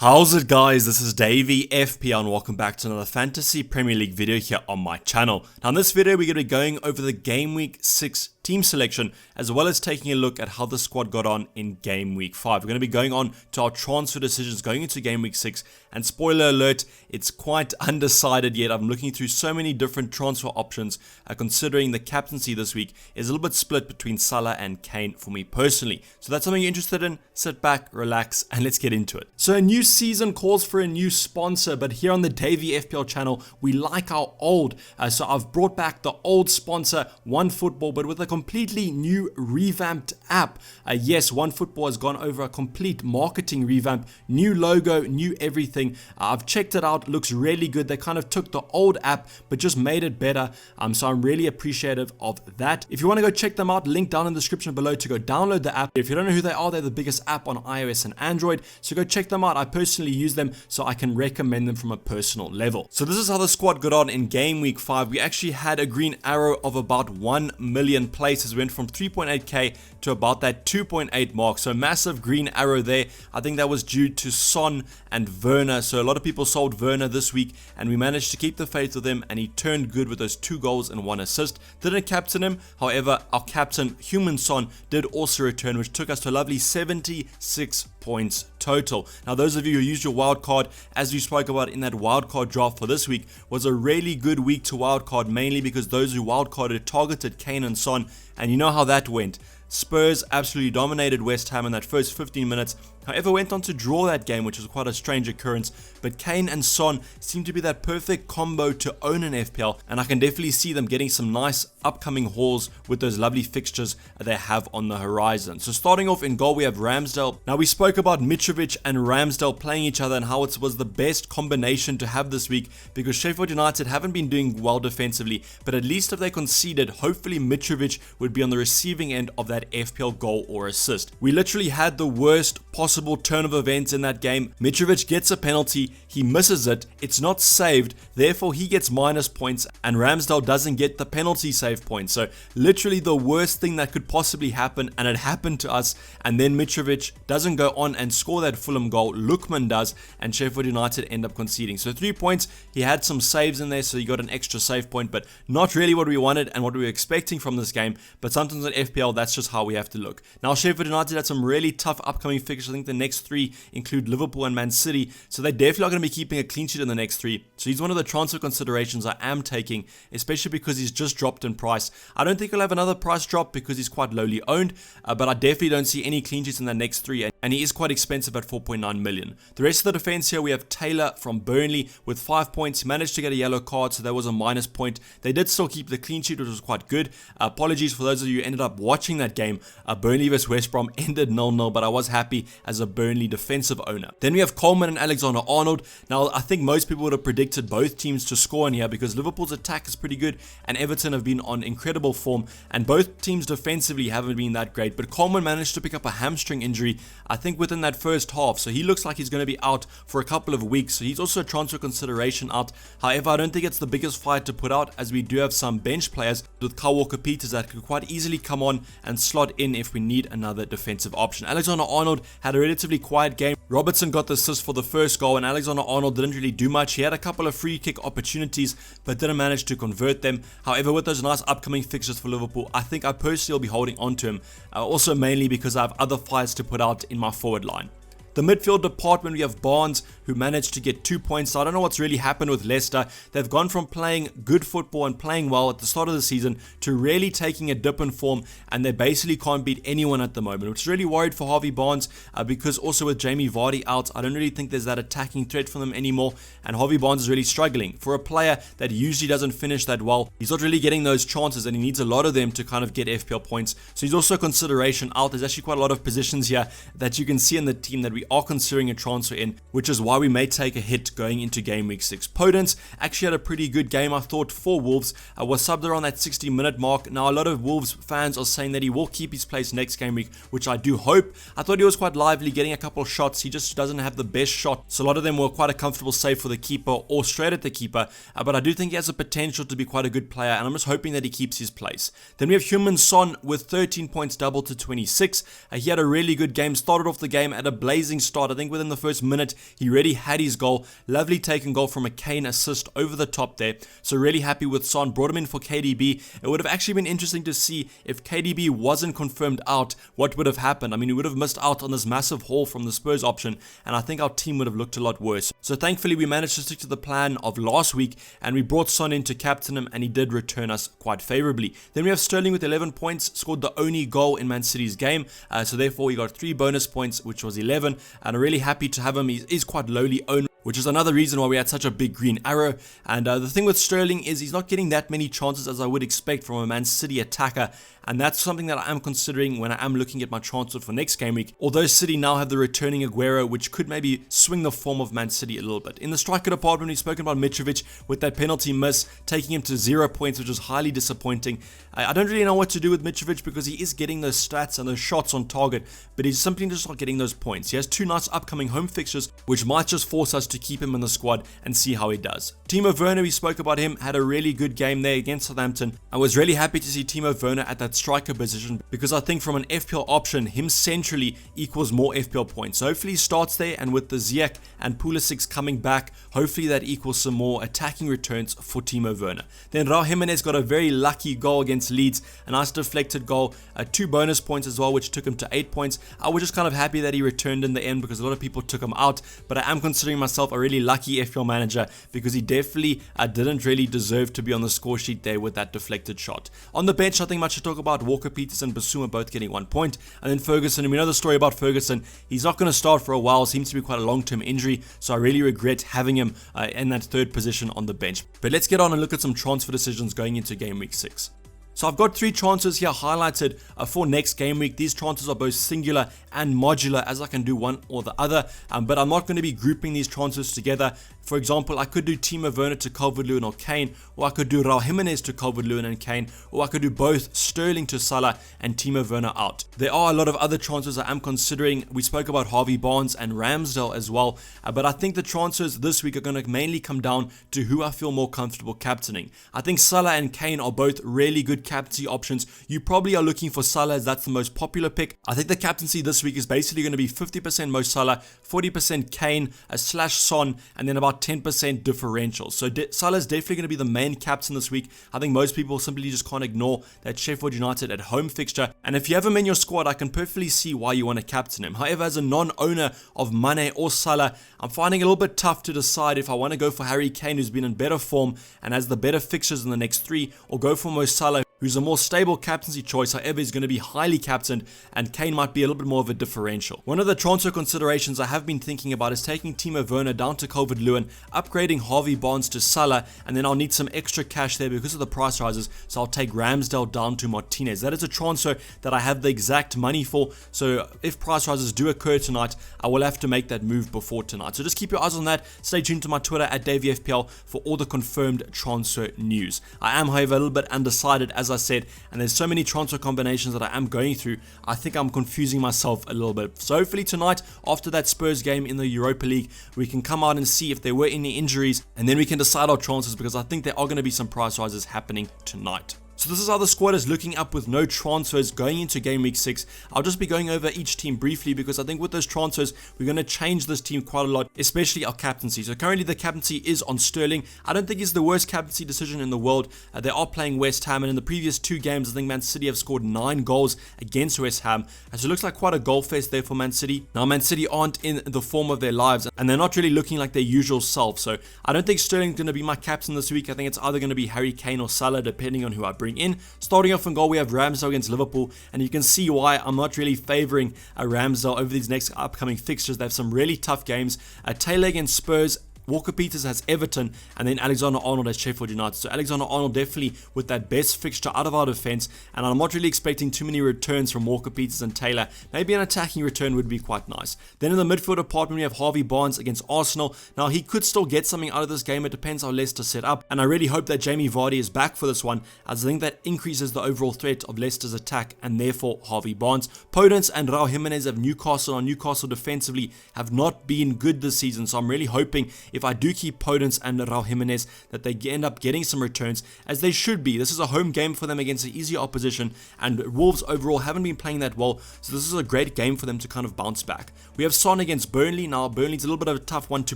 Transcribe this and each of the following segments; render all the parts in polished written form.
How's it guys, this is Dayvy FPL and welcome back to another Fantasy Premier League video here on my channel. Now in this video we're going to be going over the Game Week 6 team selection as well as taking a look at how the squad got on in Game Week 5. We're going to be going on to our transfer decisions going into Game Week 6 and spoiler alert, it's quite undecided yet. I'm looking through so many different transfer options considering the captaincy this week is a little bit split between Salah and Kane for me personally. So that's something you're interested in, sit back, relax and let's get into it. So a new season calls for a new sponsor, but here on the Dayvy FPL channel we like our old, so I've brought back the old sponsor OneFootball but with a completely new revamped app. Yes, OneFootball has gone over a complete marketing revamp, new logo, new everything. I've checked it out, looks really good. They kind of took the old app but just made it better, so I'm really appreciative of that. If you want to go check them out, link down in the description below to go download the app. If you don't know who they are, they're the biggest app on iOS and Android, so go check them out. I personally use them so I can recommend them from a personal level. So this is how the squad got on in Game Week 5. We actually had a green arrow of about 1 million places. We went from 3.8k to about that 2.8 mark, so massive green arrow there. I think that was due to Son and Werner, so a lot of people sold Werner this week and we managed to keep the faith with him and he turned good with those 2 goals and 1 assist. Didn't captain him, however our captain Human Son did also return, which took us to a lovely 76 points total. Now those of you who used your wildcard, as we spoke about in that wildcard draft for this week, was a really good week to wildcard, mainly because those who wildcarded targeted Kane and Son, and you know how that went. Spurs absolutely dominated West Ham in that first 15 minutes, however went on to draw that game, which was quite a strange occurrence, but Kane and Son seem to be that perfect combo to own in FPL, and I can definitely see them getting some nice upcoming hauls with those lovely fixtures they have on the horizon. So starting off in goal we have Ramsdale. Now we spoke about Mitrovic and Ramsdale playing each other and how it was the best combination to have this week because Sheffield United haven't been doing well defensively, but at least if they conceded, hopefully Mitrovic would be on the receiving end of that FPL goal or assist. We literally had the worst possible turn of events in that game. Mitrovic gets a penalty, he misses it, it's not saved, therefore he gets minus points and Ramsdale doesn't get the penalty save points. So literally the worst thing that could possibly happen, and it happened to us, and then Mitrovic doesn't go on and score that Fulham goal, Lookman does, and Sheffield United end up conceding. So 3 points, he had some saves in there so he got an extra save point, but not really what we wanted and what we were expecting from this game, but sometimes in FPL that's just how we have to look. Now Sheffield United had some really tough upcoming fixtures. I think the next 3 include Liverpool and Man City, so they definitely are going to be keeping a clean sheet in the next 3. So he's one of the transfer considerations I am taking, especially because he's just dropped in price. I don't think he'll have another price drop because he's quite lowly owned, but I definitely don't see any clean sheets in the next 3, and he is quite expensive at 4.9 million. The rest of the defense here, we have Taylor from Burnley with 5 points. He managed to get a yellow card, so that was a minus point. They did still keep the clean sheet, which was quite good. Apologies for those of you who ended up watching that game. Burnley vs West Brom ended 0-0, but I was happy as a Burnley defensive owner. Then we have Coleman and Alexander-Arnold. Now I think most people would have predicted both teams to score in here because Liverpool's attack is pretty good and Everton have been on incredible form, and both teams defensively haven't been that great, but Coleman managed to pick up a hamstring injury I think within that first half, so he looks like he's going to be out for a couple of weeks, so he's also a transfer consideration out. However, I don't think it's the biggest fight to put out as we do have some bench players with Kyle Walker-Peters that could quite easily come on and slot in if we need another defensive option. Alexander-Arnold had a relatively quiet game. Robertson got the assist for the first goal and Alexander-Arnold didn't really do much. He had a couple of free kick opportunities but didn't manage to convert them. However, with those nice upcoming fixtures for Liverpool, I think I personally will be holding on to him, also mainly because I have other fights to put out in my forward line. The midfield department, we have Barnes, who managed to get 2 points. So I don't know what's really happened with Leicester. They've gone from playing good football and playing well at the start of the season to really taking a dip in form, and they basically can't beat anyone at the moment, which is really worried for Harvey Barnes because also with Jamie Vardy out, I don't really think there's that attacking threat for them anymore, and Harvey Barnes is really struggling. For a player that usually doesn't finish that well, he's not really getting those chances and he needs a lot of them to kind of get FPL points. So he's also a consideration out. There's actually quite a lot of positions here that you can see in the team that we are considering a transfer in, which is why we may take a hit going into Game Week 6. Podence actually had a pretty good game, I thought, for Wolves. Was subbed around that 60-minute mark. Now, a lot of Wolves fans are saying that he will keep his place next game week, which I do hope. I thought he was quite lively, getting a couple of shots. He just doesn't have the best shot, so a lot of them were quite a comfortable save for the keeper or straight at the keeper, but I do think he has the potential to be quite a good player, and I'm just hoping that he keeps his place. Then we have Human Son with 13 points, double to 26. He had a really good game, started off the game at a blazing amazing start. I think within the first minute, he already had his goal. Lovely taken goal from a Kane assist over the top there. So really happy with Son. Brought him in for KDB. It would have actually been interesting to see if KDB wasn't confirmed out, what would have happened. I mean, we would have missed out on this massive haul from the Spurs option, and I think our team would have looked a lot worse. So thankfully, we managed to stick to the plan of last week, and we brought Son in to captain him, and he did return us quite favorably. Then we have Sterling with 11 points, scored the only goal in Man City's game, so therefore he got 3 bonus points, which was 11, and I'm really happy to have him. He is quite lowly owned, which is another reason why we had such a big green arrow. And the thing with Sterling is he's not getting that many chances as I would expect from a Man City attacker, and that's something that I am considering when I am looking at my transfer for next game week. Although City now have the returning Aguero, which could maybe swing the form of Man City a little bit. In the striker department, we've spoken about Mitrovic with that penalty miss, taking him to 0 points, which was highly disappointing. I don't really know what to do with Mitrovic because he is getting those stats and those shots on target, but he's simply just not getting those points. He has 2 nice upcoming home fixtures, which might just force us to keep him in the squad and see how he does. Timo Werner, we spoke about him, had a really good game there against Southampton. I was really happy to see Timo Werner at that striker position because I think from an FPL option, him centrally equals more FPL points. So hopefully he starts there, and with the Ziyech and Pulisic coming back, hopefully that equals some more attacking returns for Timo Werner. Then Raul Jimenez got a very lucky goal against Leeds, a nice deflected goal, 2 bonus points as well, which took him to 8 points. I was just kind of happy that he returned in the end because a lot of people took him out, but I am considering myself a really lucky FPL manager because he definitely didn't really deserve to be on the score sheet there with that deflected shot. On the bench, nothing much to talk about. Walker Peters and Basuma both getting 1 point, and then Ferguson, and we know the story about Ferguson. He's not going to start for a while, seems to be quite a long-term injury, so I really regret having him in that 3rd position on the bench. But let's get on and look at some transfer decisions going into game week 6. So I've got 3 transfers here highlighted for next game week. These transfers are both singular and modular, as I can do one or the other, but I'm not going to be grouping these transfers together. For example, I could do Timo Werner to Calvert-Lewin or Kane, or I could do Raul Jimenez to Calvert-Lewin and Kane, or I could do both Sterling to Salah and Timo Werner out. There are a lot of other transfers I am considering. We spoke about Harvey Barnes and Ramsdale as well, but I think the transfers this week are going to mainly come down to who I feel more comfortable captaining. I think Salah and Kane are both really good captaincy options. You probably are looking for Salah as that's the most popular pick. I think the captaincy this week is basically going to be 50% Mo Salah, 40% Kane, / Son, and then about 10% differential. So Salah is definitely going to be the main captain this week. I think most people simply just can't ignore that Sheffield United at home fixture. And if you have him in your squad, I can perfectly see why you want to captain him. However, as a non-owner of Mane or Salah, I'm finding it a little bit tough to decide if I want to go for Harry Kane, who's been in better form and has the better fixtures in the next 3, or go for Mo Salah, who's a more stable captaincy choice. However, he's going to be highly captained, and Kane might be a little bit more of a differential. One of the transfer considerations I have been thinking about is taking Timo Werner down to Calvert-Lewin, upgrading Harvey Barnes to Salah, and then I'll need some extra cash there because of the price rises, so I'll take Ramsdale down to Martinez. That is a transfer that I have the exact money for, so if price rises do occur tonight, I will have to make that move before tonight. So just keep your eyes on that. Stay tuned to my Twitter at DayvyFPL for all the confirmed transfer news. I am, however, a little bit undecided, as I said, and there's so many transfer combinations that I am going through. I think I'm confusing myself a little bit. So hopefully tonight, after that Spurs game in the Europa League, we can come out and see if there were any injuries, and then we can decide our transfers, because I think there are going to be some price rises happening tonight. So this is how the squad is looking up with no transfers going into game week 6. I'll just be going over each team briefly because I think with those transfers, we're going to change this team quite a lot, especially our captaincy. So currently the captaincy is on Sterling. I don't think it's the worst captaincy decision in the world. They are playing West Ham, and in the previous 2 games, I think Man City have scored 9 goals against West Ham. So it looks like quite a goal fest there for Man City. Now Man City aren't in the form of their lives, and they're not really looking like their usual self. So I don't think Sterling's going to be my captain this week. I think it's either going to be Harry Kane or Salah, depending on who I bring in. Starting off in goal, we have Ramsdale against Liverpool, and you can see why I'm not really favouring Ramsdale over these next upcoming fixtures. They have some really tough games. Taylor against Spurs, Walker Peters has Everton, and then Alexander-Arnold has Sheffield United. So Alexander-Arnold definitely with that best fixture out of our defence, and I'm not really expecting too many returns from Walker Peters and Taylor. Maybe an attacking return would be quite nice. Then in the midfield department, we have Harvey Barnes against Arsenal. Now he could still get something out of this game. It depends how Leicester set up, and I really hope that Jamie Vardy is back for this one, as I think that increases the overall threat of Leicester's attack, and therefore Harvey Barnes. Podence and Raul Jimenez of Newcastle. Newcastle defensively have not been good this season, so I'm really hoping if I do keep Podence and Raul Jimenez, that they end up getting some returns, as they should be. This is a home game for them against an easier opposition, and Wolves overall haven't been playing that well, so this is a great game for them to kind of bounce back. We have Son against Burnley. Now, Burnley's a little bit of a tough one to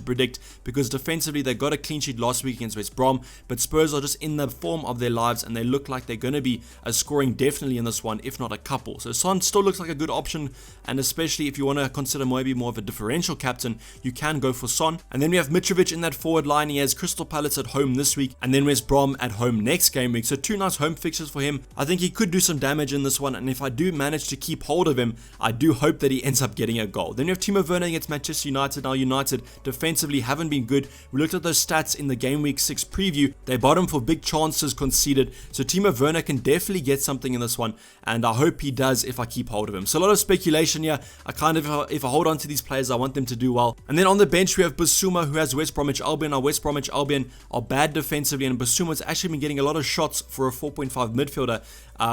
predict because defensively they got a clean sheet last week against West Brom, but Spurs are just in the form of their lives, and they look like they're going to be scoring definitely in this one, if not a couple. So Son still looks like a good option, and especially if you want to consider maybe more of a differential captain, you can go for Son. And then we have Mitrovic in that forward line. He has Crystal Palace at home this week, and then West Brom at home next game week. So 2 nice home fixtures for him. I think he could do some damage in this one, and if I do manage to keep hold of him, I do hope that he ends up getting a goal. Then you have Timo Werner against Manchester United. Now, United defensively haven't been good. We looked at those stats in the Game Week 6 preview. They bottom for big chances conceded, so Timo Werner can definitely get something in this one, and I hope he does if I keep hold of him. So a lot of speculation here. I kind of, if I hold on to these players, I want them to do well. And then on the bench, we have Bissouma, who has West Bromwich Albion. Now, West Bromwich Albion are bad defensively, and Bissouma's actually been getting a lot of shots for a 4.5 midfielder.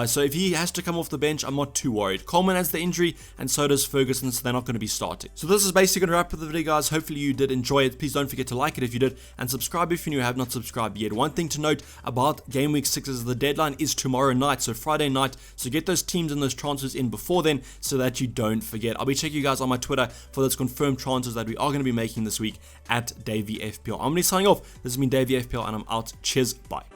So if he has to come off the bench, I'm not too worried. Coleman has the injury, and so does Ferguson, so they're not going to be starting. So this is basically going to wrap up the video, guys. Hopefully you did enjoy it. Please don't forget to like it if you did, and subscribe if you have not subscribed yet. One thing to note about Game Week 6 is the deadline is tomorrow night, so Friday night. So get those teams and those transfers in before then, so that you don't forget. I'll be checking you guys on my Twitter for those confirmed transfers that we are going to be making this week at Dayvy FPL. I'm going to be signing off. This has been Dayvy FPL, and I'm out. Cheers. Bye.